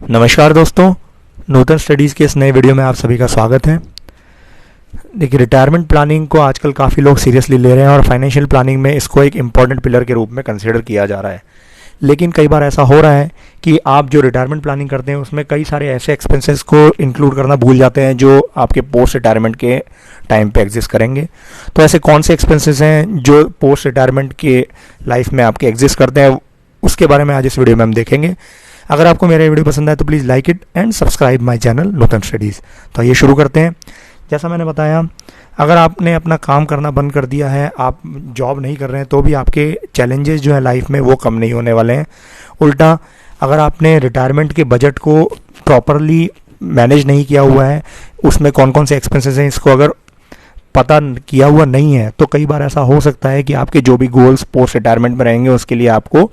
नमस्कार दोस्तों, नूतन स्टडीज़ के इस नए वीडियो में आप सभी का स्वागत है। देखिए, रिटायरमेंट प्लानिंग को आजकल काफ़ी लोग सीरियसली ले रहे हैं और फाइनेंशियल प्लानिंग में इसको एक इम्पॉर्टेंट पिलर के रूप में कंसीडर किया जा रहा है। लेकिन कई बार ऐसा हो रहा है कि आप जो रिटायरमेंट प्लानिंग करते हैं उसमें कई सारे ऐसे एक्सपेंसेस को इंक्लूड करना भूल जाते हैं जो आपके पोस्ट रिटायरमेंट के टाइम पे एग्जिस्ट करेंगे। तो ऐसे कौन से एक्सपेंसेस हैं जो पोस्ट रिटायरमेंट के लाइफ में आपके एग्जिस्ट करते हैं, उसके बारे में आज इस वीडियो में हम देखेंगे। अगर आपको मेरा वीडियो पसंद आए तो please like it and subscribe my channel Nutan studies. तो ये शुरू करते हैं। जैसा मैंने बताया, अगर आपने अपना काम करना बंद कर दिया है, आप जॉब नहीं कर रहे हैं, तो भी आपके चैलेंजेस जो है लाइफ में वो कम नहीं होने वाले हैं। उल्टा, अगर आपने रिटायरमेंट के बजट को प्रॉपरली मैनेज नहीं किया हुआ है, उसमें कौन कौन से एक्सपेंसेस हैं इसको अगर पता किया हुआ नहीं है, तो कई बार ऐसा हो सकता है कि आपके जो भी गोल्स पोस्ट रिटायरमेंट में रहेंगे उसके लिए आपको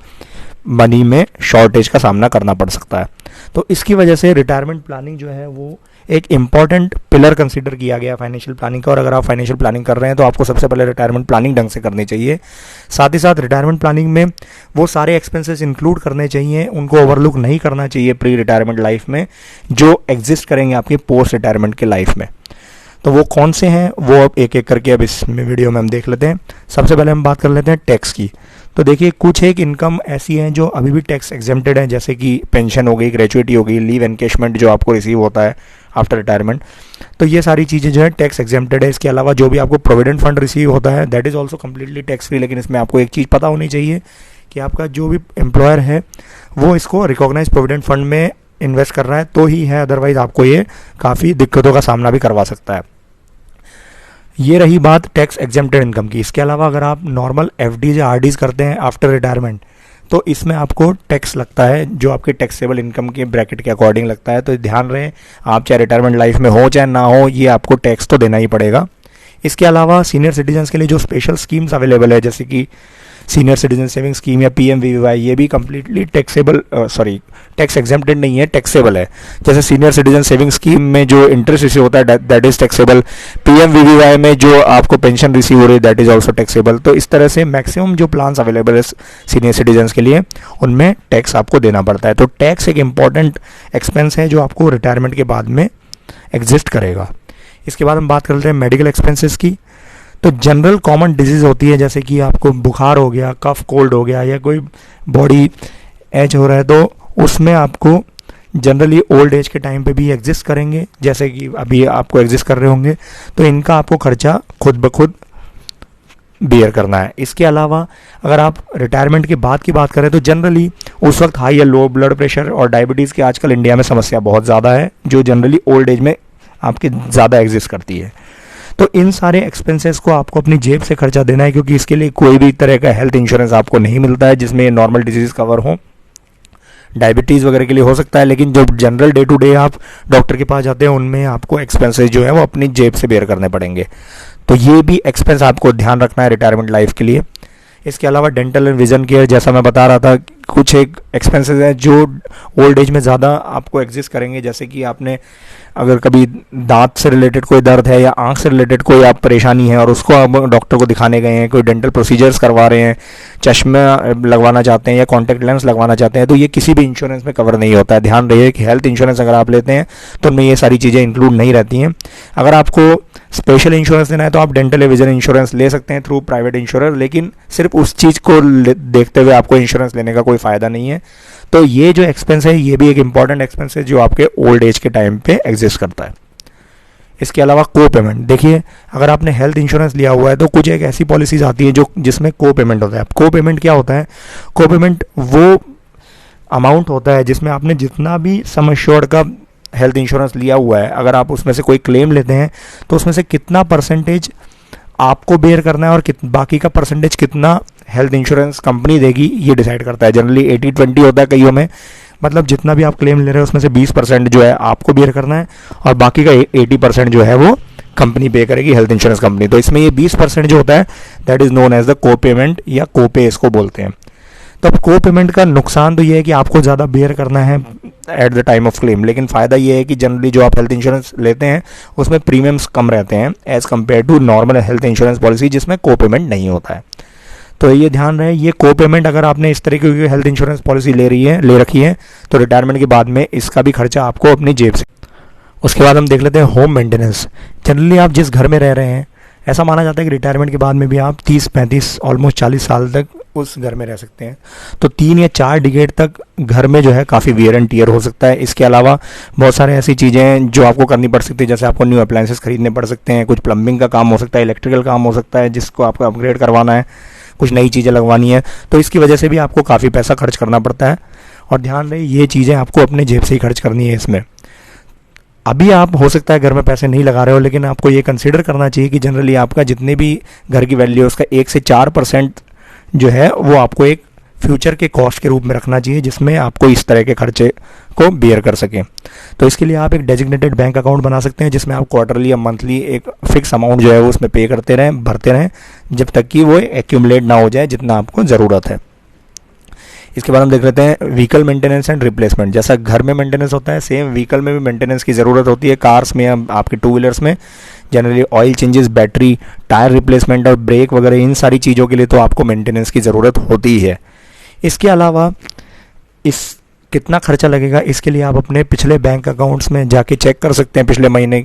मनी में शॉर्टेज का सामना करना पड़ सकता है। तो इसकी वजह से रिटायरमेंट प्लानिंग जो है वो एक इम्पॉर्टेंट पिलर कंसीडर किया गया फाइनेंशियल प्लानिंग का। और अगर आप फाइनेंशियल प्लानिंग कर रहे हैं तो आपको सबसे पहले रिटायरमेंट प्लानिंग ढंग से करनी चाहिए। साथ ही साथ रिटायरमेंट प्लानिंग में वो सारे एक्सपेंसेस इंक्लूड करने चाहिए, उनको ओवरलुक नहीं करना चाहिए प्री रिटायरमेंट लाइफ में, जो एग्जिस्ट करेंगे आपके पोस्ट रिटायरमेंट के लाइफ में। तो वो कौन से हैं वो अब एक एक करके अब इस वीडियो में हम देख लेते हैं। सबसे पहले हम बात कर लेते हैं टैक्स की। तो देखिए, कुछ एक इनकम ऐसी हैं जो अभी भी टैक्स एग्जेम्प्टेड है, जैसे कि पेंशन हो गई, ग्रेचुइटी हो गई, लीव एनकेशमेंट जो आपको रिसीव होता है आफ्टर रिटायरमेंट। तो ये सारी चीज़ें जो है टैक्स एग्जेम्प्टेड है। इसके अलावा जो भी आपको प्रोविडेंट फंड रिसीव होता है that is also completely tax free. लेकिन इसमें आपको एक चीज़ पता होनी चाहिए कि आपका जो भी एम्प्लॉयर है वो इसको रिकॉग्नाइज प्रोविडेंट फंड में इन्वेस्ट कर रहा है तो ही है, अदरवाइज आपको ये काफ़ी दिक्कतों का सामना भी करवा सकता है। ये रही बात टैक्स एग्जेम्प्टेड इनकम की। इसके अलावा अगर आप नॉर्मल एफडीज या आरडीज करते हैं आफ्टर रिटायरमेंट, तो इसमें आपको टैक्स लगता है जो आपके टैक्सेबल इनकम के ब्रैकेट के अकॉर्डिंग लगता है। तो ध्यान रहे, आप चाहे रिटायरमेंट लाइफ में हो चाहे ना हो, ये आपको टैक्स तो देना ही पड़ेगा। इसके अलावा सीनियर सिटीजन्स के लिए जो स्पेशल स्कीम्स अवेलेबल है, जैसे कि सीनियर सिटीजन सेविंग स्कीम या PMVY, ये भी कम्प्लीटली टैक्स एग्जेम्प्टेड नहीं है, टैक्सेबल है। जैसे सीनियर सिटीजन सेविंग स्कीम में जो इंटरेस्ट रिसीव होता है दैट इज टैक्सेबल, PMVY में जो आपको पेंशन रिसीव हो रही है दैट इज ऑल्सो टैक्सेबल। तो इस तरह से मैक्सिमम जो प्लान्स अवेलेबल है सीनियर सिटीजन्स के लिए, उनमें टैक्स आपको देना पड़ता है। तो टैक्स एक इंपॉर्टेंट एक्सपेंस है जो आपको रिटायरमेंट के बाद में एग्जिस्ट करेगा। इसके बाद हम बात कर लेते हैं मेडिकल एक्सपेंसेस की। तो जनरल कॉमन डिजीज़ होती है, जैसे कि आपको बुखार हो गया, कफ कोल्ड हो गया, या कोई बॉडी एज हो रहा है, तो उसमें आपको जनरली ओल्ड एज के टाइम पे भी एग्जिस्ट करेंगे, जैसे कि अभी आपको एग्जिस्ट कर रहे होंगे। तो इनका आपको खर्चा खुद ब खुद बेयर करना है। इसके अलावा अगर आप रिटायरमेंट के बाद की बात करें तो जनरली उस वक्त हाई या लो ब्लड प्रेशर और डायबिटीज़ की आजकल इंडिया में समस्या बहुत ज़्यादा है, जो जनरली ओल्ड एज में आपके ज़्यादा एग्जिस्ट करती है। तो इन सारे एक्सपेंसेस को आपको अपनी जेब से खर्चा देना है, क्योंकि इसके लिए कोई भी तरह का हेल्थ इंश्योरेंस आपको नहीं मिलता है जिसमें ये नॉर्मल डिजीज़ कवर हो। डायबिटीज़ वगैरह के लिए हो सकता है, लेकिन जो जनरल डे टू डे आप डॉक्टर के पास जाते हैं उनमें आपको एक्सपेंसेस जो है वो अपनी जेब से बेयर करने पड़ेंगे। तो ये भी एक्सपेंस आपको ध्यान रखना है रिटायरमेंट लाइफ के लिए। इसके अलावा डेंटल एंड विजन केयर, जैसा मैं बता रहा था, कुछ एक एक्सपेंसेस हैं जो ओल्ड एज में ज़्यादा आपको एग्जिस्ट करेंगे। जैसे कि आपने अगर कभी दांत से रिलेटेड कोई दर्द है या आंख से रिलेटेड कोई आप परेशानी है और उसको आप डॉक्टर को दिखाने गए हैं, कोई डेंटल प्रोसीजर्स करवा रहे हैं, चश्मा लगवाना चाहते हैं या कॉन्टैक्ट लेंस लगवाना चाहते हैं, तो ये किसी भी इंश्योरेंस में कवर नहीं होता है। ध्यान रहिए कि हेल्थ इंश्योरेंस अगर आप लेते हैं तो उनमें ये सारी चीज़ें इंक्लूड नहीं रहती हैं। अगर आपको स्पेशल इंश्योरेंस लेना है तो आप डेंटल या विजन इंश्योरेंस ले सकते हैं थ्रू प्राइवेट इंश्योरेंस, लेकिन सिर्फ उस चीज़ को देखते हुए आपको इंश्योरेंस लेने का कोई फ़ायदा नहीं है। तो ये जो एक्सपेंस है ये भी एक इंपॉर्टेंट एक्सपेंस है जो आपके ओल्ड एज के टाइम पे एग्जिस्ट करता है। इसके अलावा को पेमेंट, देखिए अगर आपने हेल्थ इंश्योरेंस लिया हुआ है तो कुछ एक ऐसी पॉलिसीज आती है जो जिसमें को पेमेंट होता है। को पेमेंट क्या होता है? को पेमेंट वो अमाउंट होता है जिसमें आपने जितना भी सम एश्योर्ड का हेल्थ इंश्योरेंस लिया हुआ है, अगर आप उसमें से कोई क्लेम लेते हैं तो उसमें से कितना परसेंटेज आपको बेयर करना है और बाकी का परसेंटेज कितना हेल्थ इंश्योरेंस कंपनी देगी, ये डिसाइड करता है। जनरली 80-20 होता है कईयों में, मतलब जितना भी आप क्लेम ले रहे हैं उसमें से 20% जो है आपको बेयर करना है और बाकी का 80% जो है वो कंपनी पे करेगी, हेल्थ इंश्योरेंस कंपनी। तो इसमें ये 20% जो होता है that is known as the copayment या कोपे इसको बोलते हैं। तो अब को पेमेंट का नुकसान तो ये है कि आपको ज़्यादा बेयर करना है at the time of claim, लेकिन फ़ायदा ये है कि जनरली जो आप हेल्थ इंश्योरेंस लेते हैं उसमें प्रीमियम्स कम रहते हैं as compared to normal health insurance policy जिसमें को पेमेंट नहीं होता है। तो ये ध्यान रहे, ये को पेमेंट अगर आपने इस तरीके की हेल्थ इंश्योरेंस पॉलिसी ले रखी है तो रिटायरमेंट के बाद में इसका भी खर्चा आपको अपनी जेब से। उसके बाद हम देख लेते हैं होम मेंटेनेंस। जनरली आप जिस घर में रह रहे हैं, ऐसा माना जाता है कि रिटायरमेंट के बाद में भी आप 30-35 ऑलमोस्ट 40 साल तक उस घर में रह सकते हैं। तो 3 या 4 डिकेड तक घर में जो है काफ़ी वियर एंड टियर हो सकता है। इसके अलावा बहुत सारे ऐसी चीज़ें हैं जो आपको करनी पड़ सकती है, जैसे आपको न्यू अप्लायंसेस खरीदने पड़ सकते हैं, कुछ प्लम्बिंग का काम हो सकता है, इलेक्ट्रिकल काम हो सकता है जिसको आपको अपग्रेड करवाना है, कुछ नई चीज़ें लगवानी है। तो इसकी वजह से भी आपको काफ़ी पैसा खर्च करना पड़ता है। और ध्यान रहे, ये चीज़ें आपको अपने जेब से ही खर्च करनी है इसमें। अभी आप हो सकता है घर में पैसे नहीं लगा रहे हो, लेकिन आपको ये कंसीडर करना चाहिए कि जनरली आपका जितने भी घर की वैल्यू है उसका 1 से 4% जो है वो आपको एक फ्यूचर के कॉस्ट के रूप में रखना चाहिए, जिसमें आपको इस तरह के खर्चे को बेयर कर सकें। तो इसके लिए आप एक डेजिग्नेटेड बैंक अकाउंट बना सकते हैं, जिसमें आप क्वार्टरली या मंथली एक फिक्स अमाउंट जो है वो उसमें पे करते रहें, भरते रहें, जब तक कि वो एक्यूमुलेट ना हो जाए जितना आपको ज़रूरत है। इसके बाद हम देख लेते हैं व्हीकल मेंटेनेंस एंड रिप्लेसमेंट। जैसा घर में मेंटेनेंस होता है, सेम व्हीकल में भी मेंटेनेंस की ज़रूरत होती है। कार्स में या आपके 2 व्हीलर्स में generally oil changes, battery, tyre replacement और ब्रेक वगैरह, इन सारी चीज़ों के लिए तो आपको मेंटेनेंस की ज़रूरत होती है। इसके अलावा इस कितना खर्चा लगेगा, इसके लिए आप अपने पिछले बैंक अकाउंट्स में जाके चेक कर सकते हैं, पिछले महीने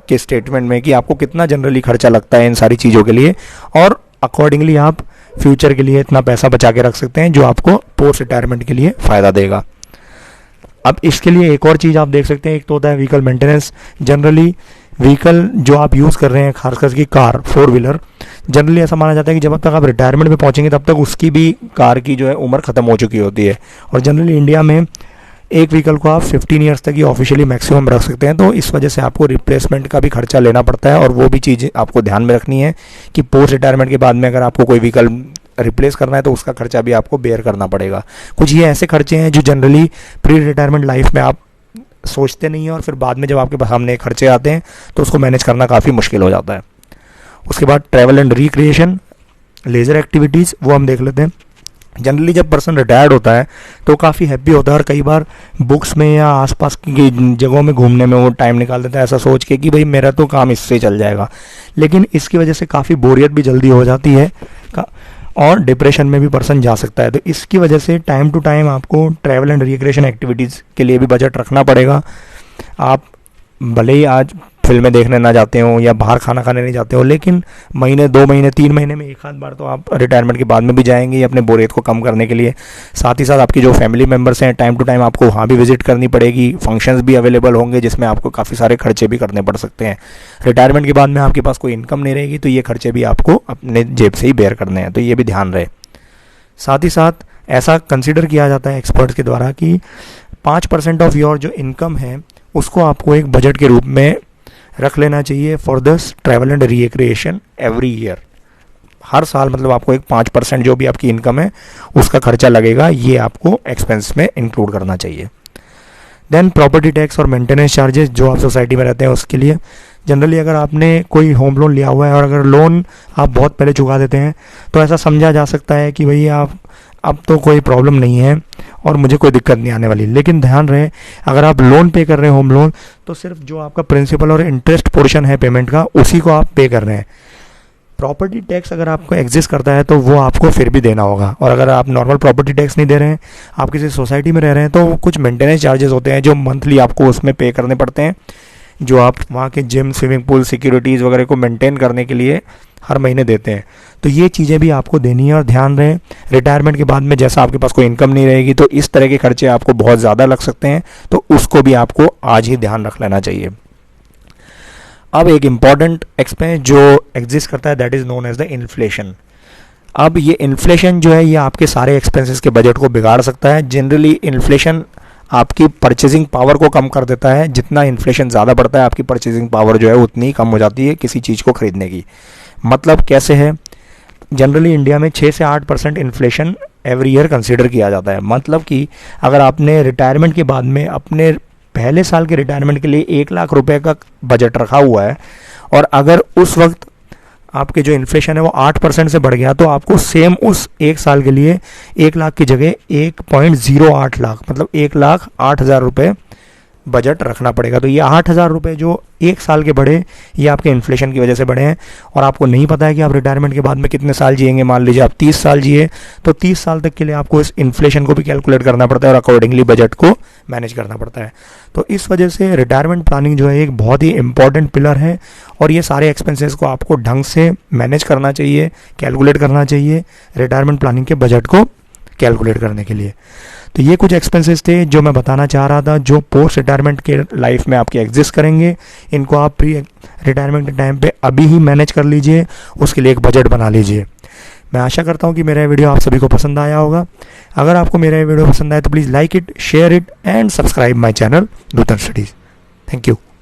के स्टेटमेंट में, कि आपको कितना जनरली खर्चा लगता है इन सारी चीज़ों के लिए, और अकॉर्डिंगली आप फ्यूचर के लिए इतना पैसा बचा के रख सकते हैं जो आपको पोस्ट रिटायरमेंट के लिए फ़ायदा देगा। अब इसके लिए एक और चीज़ आप देख सकते हैं, एक तो होता है व्हीकल मेंटेनेंस। जनरली व्हीकल जो आप यूज़ कर रहे हैं, खासकर की कार, 4 व्हीलर, जनरली ऐसा माना जाता है कि जब तक आप रिटायरमेंट में पहुंचेंगे तब तक उसकी भी, कार की जो है उम्र ख़त्म हो चुकी होती है। और जनरली इंडिया में एक व्हीकल को आप 15 ईयर्स तक ही ऑफिशियली मैक्सिमम रख सकते हैं। तो इस वजह से आपको रिप्लेसमेंट का भी खर्चा लेना पड़ता है, और वो भी चीज़ आपको ध्यान में रखनी है कि पोस्ट रिटायरमेंट के बाद में अगर आपको कोई व्हीकल रिप्लेस करना है तो उसका खर्चा भी आपको बेयर करना पड़ेगा। कुछ ये ऐसे खर्चे हैं जो जनरली प्री रिटायरमेंट लाइफ में आप सोचते नहीं हैं, और फिर बाद में जब आपके सामने खर्चे आते हैं तो उसको मैनेज करना काफ़ी मुश्किल हो जाता है। उसके बाद travel and recreation, leisure activities, वो हम देख लेते हैं। जनरली जब पर्सन रिटायर्ड होता है तो काफ़ी हैप्पी होता है, और कई बार बुक्स में या आसपास की जगहों में घूमने में वो टाइम निकाल देता है, ऐसा सोच के कि भाई मेरा तो काम इससे चल जाएगा। लेकिन इसकी वजह से काफ़ी बोरियत भी जल्दी हो जाती है और डिप्रेशन में भी पर्सन जा सकता है। तो इसकी वजह से टाइम टू टाइम आपको ट्रैवल एंड रिक्रिएशन एक्टिविटीज़ के लिए भी बजट रखना पड़ेगा। आप भले ही आज फिल्में देखने ना जाते हो या बाहर खाना खाने नहीं जाते हो, लेकिन महीने, 2 महीने, 3 महीने में एक आध बार तो आप रिटायरमेंट के बाद में भी जाएंगे अपने बोरियत को कम करने के लिए। साथ ही साथ आपकी जो फैमिली मेम्बर्स हैं, टाइम टू टाइम आपको वहाँ भी विजिट करनी पड़ेगी। फंक्शंस भी अवेलेबल होंगे जिसमें आपको काफ़ी सारे खर्चे भी करने पड़ सकते हैं। रिटायरमेंट के बाद में आपके पास कोई इनकम नहीं रहेगी तो ये खर्चे भी आपको अपने जेब से ही बेयर करने हैं, तो ये भी ध्यान रहे। साथ ही साथ ऐसा कंसिडर किया जाता है एक्सपर्ट्स के द्वारा कि 5% ऑफ योर जो इनकम है उसको आपको एक बजट के रूप में रख लेना चाहिए for this travel and recreation every year. हर साल मतलब आपको एक 5% जो भी आपकी इनकम है उसका खर्चा लगेगा, ये आपको एक्सपेंस में इंक्लूड करना चाहिए। देन प्रॉपर्टी टैक्स और मेंटेनेंस चार्जेस जो आप सोसाइटी में रहते हैं उसके लिए। जनरली अगर आपने कोई होम लोन लिया हुआ है और अगर लोन आप बहुत पहले चुका देते हैं तो ऐसा समझा जा सकता है कि भई आप अब तो कोई प्रॉब्लम नहीं है और मुझे कोई दिक्कत नहीं आने वाली। लेकिन ध्यान रहे, अगर आप लोन पे कर रहे हैं होम लोन, तो सिर्फ जो आपका प्रिंसिपल और इंटरेस्ट पोर्शन है पेमेंट का उसी को आप पे कर रहे हैं। प्रॉपर्टी टैक्स अगर आपको एग्जिस्ट करता है तो वो आपको फिर भी देना होगा। और अगर आप नॉर्मल प्रॉपर्टी टैक्स नहीं दे रहे हैं, आप किसी सोसाइटी में रह रहे हैं, तो कुछ मेंटेनेंस चार्जेस होते हैं जो मंथली आपको उसमें पे करने पड़ते हैं, जो आप वहाँ के जिम, स्विमिंग पूल, सिक्योरिटीज़ वगैरह को मेंटेन करने के लिए हर महीने देते हैं। तो ये चीज़ें भी आपको देनी है। और ध्यान रहे, रिटायरमेंट के बाद में जैसा आपके पास कोई इनकम नहीं रहेगी तो इस तरह के खर्चे आपको बहुत ज़्यादा लग सकते हैं, तो उसको भी आपको आज ही ध्यान रख लेना चाहिए। अब एक इम्पॉर्टेंट एक्सपेंस जो एग्जिस्ट करता है that is known as the inflation. अब ये इन्फ्लेशन जो है ये आपके सारे एक्सपेंसेस के बजट को बिगाड़ सकता है। जनरली इन्फ्लेशन आपकी परचेजिंग पावर को कम कर देता है। जितना इन्फ्लेशन ज़्यादा बढ़ता है आपकी परचेजिंग पावर जो है उतनी कम हो जाती है किसी चीज़ को खरीदने की। मतलब कैसे है, जनरली इंडिया में 6 से 8% इन्फ्लेशन एवरी ईयर कंसीडर किया जाता है। मतलब कि अगर आपने रिटायरमेंट के बाद में अपने पहले साल के रिटायरमेंट के लिए 1 लाख रुपए का बजट रखा हुआ है और अगर उस वक्त आपके जो इन्फ्लेशन है वो 8% से बढ़ गया, तो आपको सेम उस 1 साल के लिए 1 लाख की जगह 1.08 लाख मतलब 1,08,000 रुपये बजट रखना पड़ेगा। तो ये 8,000 रुपये जो एक साल के बढ़े, ये आपके इन्फ्लेशन की वजह से बढ़े हैं, और आपको नहीं पता है कि आप रिटायरमेंट के बाद में कितने साल जिएंगे। मान लीजिए आप 30 साल जिए, तो 30 साल तक के लिए आपको इस इन्फ्लेशन को भी कैलकुलेट करना पड़ता है और अकॉर्डिंगली बजट को मैनेज करना पड़ता है। तो इस वजह से रिटायरमेंट प्लानिंग जो है एक बहुत ही इंपॉर्टेंट पिलर है, और ये सारे एक्सपेंसेस को आपको ढंग से मैनेज करना चाहिए, कैलकुलेट करना चाहिए रिटायरमेंट प्लानिंग के बजट को कैलकुलेट करने के लिए। तो ये कुछ एक्सपेंसेस थे जो मैं बताना चाह रहा था, जो पोस्ट रिटायरमेंट के लाइफ में आपके एग्जिस्ट करेंगे। इनको आप प्री रिटायरमेंट के टाइम पे अभी ही मैनेज कर लीजिए, उसके लिए एक बजट बना लीजिए। मैं आशा करता हूँ कि मेरा ये वीडियो आप सभी को पसंद आया होगा। अगर आपको मेरा ये वीडियो पसंद आया तो please like it, share it and subscribe my channel Nutan studies. Thank you.